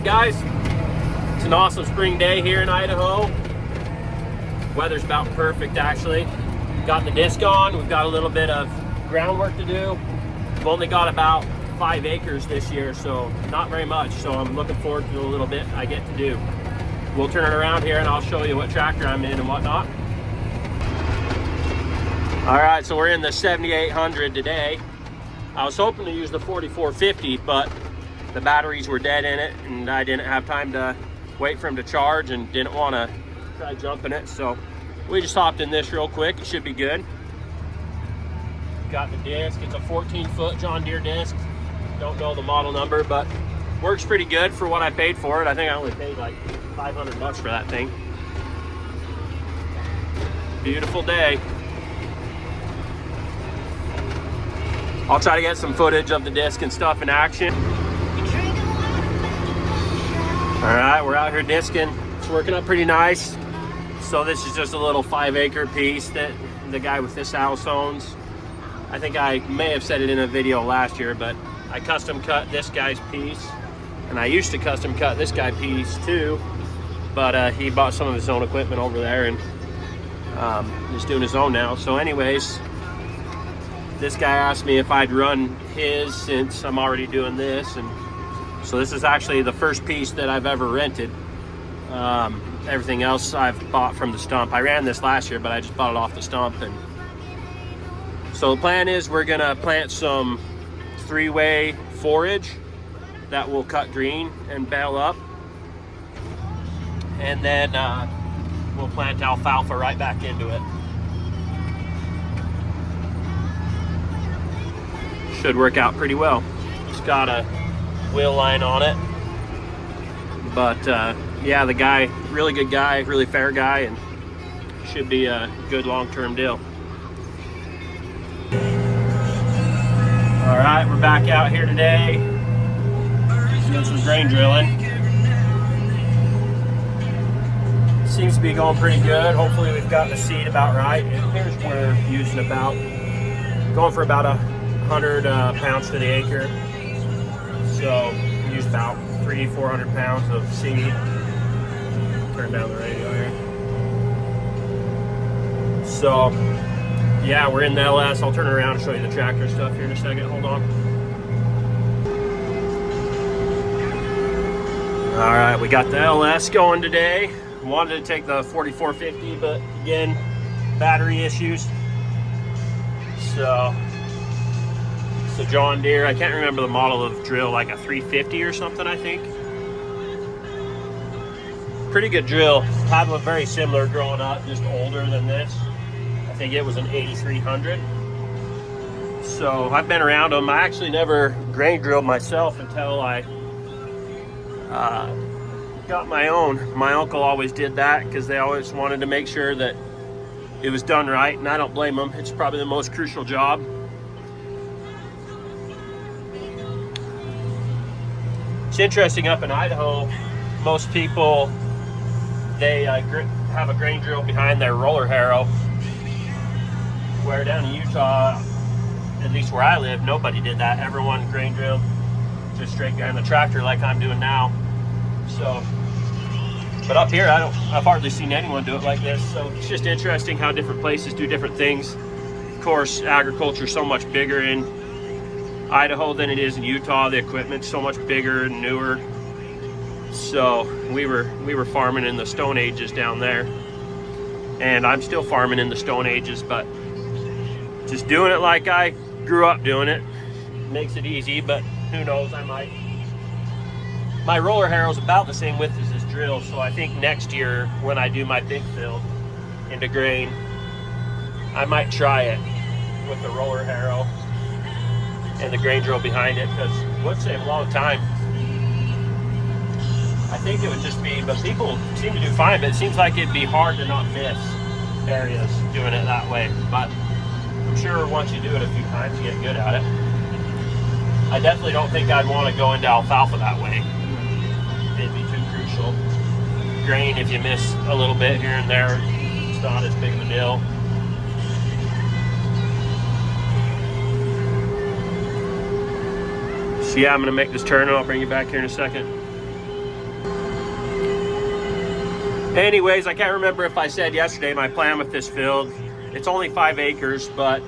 up, guys? It's an awesome spring day here in Idaho. Weather's about perfect, actually. Got the disc on. We've got a little bit of groundwork to do. We've only got about 5 acres this year, so not very much. So I'm looking forward to the little bit I get to do. We'll turn it around here and I'll show you what tractor I'm in and whatnot. All right, so we're in the 7800 today. I was hoping to use the 4450, but the batteries were dead in it and I didn't have time to wait for them to charge and didn't want to try jumping it. So we just hopped in this real quick. It should be good. Got the disc. It's a 14-foot John Deere disc. Don't know the model number, but works pretty good for what I paid for it. I think I only paid like 500 bucks for that thing. Beautiful day. I'll try to get some footage of the disc and stuff in action. All right, we're out here discing. It's working up pretty nice. So this is just a little 5-acre piece that the guy with this house owns. I think I may have said it in a video last year, but I custom cut this guy's piece. And I used to custom cut this guy's piece too, but he bought some of his own equipment over there and he's doing his own now. So anyways, this guy asked me if I'd run his since I'm already doing this. And so this is actually the first piece that I've ever rented. Everything else I've bought from the stump. I ran this last year, but I just bought it off the stump. And so the plan is we're gonna plant some 3-way forage that will cut green and bale up. And then we'll plant alfalfa right back into it. Should work out pretty well. It's got a wheel line on it, but yeah, the guy, really good guy, really fair guy, and should be a good long-term deal. All right, we're back out here today doing some grain drilling. Seems to be going pretty good. Hopefully we've got the seed about right. It appears we're using going for about 100 pounds to the acre. So use about 300-400 pounds of seed. Turn down the radio here. So yeah, we're in the LS. I'll turn it around and show you the tractor stuff here in a second. Hold on. All right, we got the LS going today. Wanted to take the 4450, but again, battery issues. So it's a John Deere. I can't remember the model of drill, like a 350 or something, I think. Pretty good drill. Had one very similar growing up, just older than this. I think it was an 8300. So I've been around them. I actually never grain drilled myself until I got my own. My uncle always did that because they always wanted to make sure that it was done right, and I don't blame them. It's probably the most crucial job. It's interesting, up in Idaho, most people, they have a grain drill behind their roller harrow, where down in Utah, at least where I live, nobody did that. Everyone grain drilled just straight behind the tractor like I'm doing now. So, but up here, I've hardly seen anyone do it like this. So it's just interesting how different places do different things. Of course, agriculture is so much bigger in Idaho than it is in Utah. The equipment's so much bigger and newer. So we were farming in the Stone Ages down there, and I'm still farming in the Stone Ages, but just doing it like I grew up doing it makes it easy. But who knows, I might. My roller harrow's about the same width as this drill, so I think next year when I do my big fill into grain, I might try it with the roller harrow and the grain drill behind it, because it would save a lot of time. I think it would just be, but people seem to do fine, but it seems like it'd be hard to not miss areas doing it that way. But I'm sure once you do it a few times, you get good at it. I definitely don't think I'd want to go into alfalfa that way. It'd be too crucial. Grain, if you miss a little bit here and there, it's not as big of a deal. So yeah, I'm gonna make this turn and I'll bring you back here in a second. Anyways, I can't remember if I said yesterday my plan with this field. It's only 5 acres, but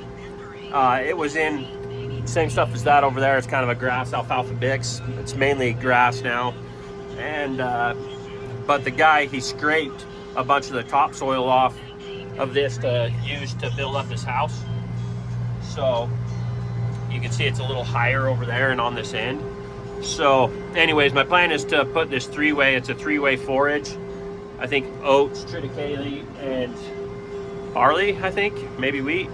it was in same stuff as that over there. It's kind of a grass alfalfa mix. It's mainly grass now. And but the guy, he scraped a bunch of the topsoil off of this to use to build up his house. So you can see it's a little higher over there and on this end. So anyways, my plan is to put this 3-way, it's a 3-way forage. I think oats, triticale, and barley, I think, maybe wheat.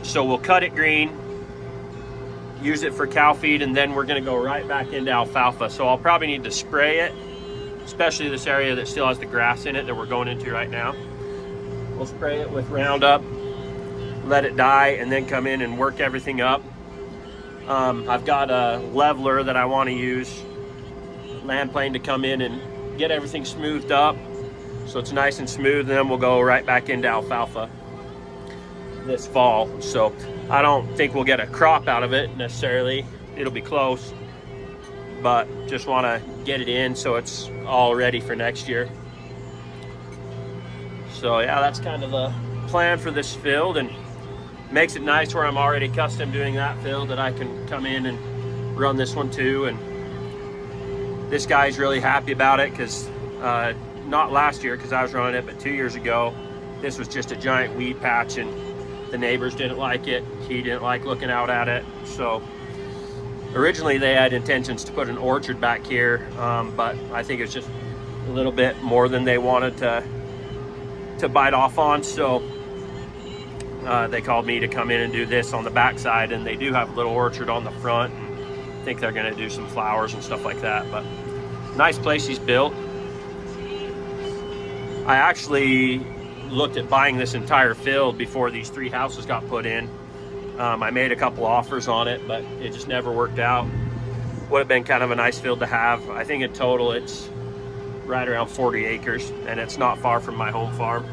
So we'll cut it green, use it for cow feed, and then we're gonna go right back into alfalfa. So I'll probably need to spray it, especially this area that still has the grass in it that we're going into right now. We'll spray it with Roundup, let it die, and then come in and work everything up. I've got a leveler that I want to use, land plane, to come in and get everything smoothed up so it's nice and smooth, and then we'll go right back into alfalfa this fall. So I don't think we'll get a crop out of it necessarily. It'll be close, but just want to get it in so it's all ready for next year. So yeah, that's kind of the plan for this field, and makes it nice where I'm already custom doing that field, that I can come in and run this one too. And this guy's really happy about it because not last year because I was running it, but 2 years ago, this was just a giant weed patch, and the neighbors didn't like it. He didn't like looking out at it. So originally they had intentions to put an orchard back here, but I think it's just a little bit more than they wanted to bite off on. So they called me to come in and do this on the backside, and they do have a little orchard on the front, and I think they're going to do some flowers and stuff like that. But nice place he's built. I actually looked at buying this entire field before these 3 houses got put in. I made a couple offers on it, but it just never worked out. Would have been kind of a nice field to have. I think in total it's right around 40 acres, and it's not far from my home farm.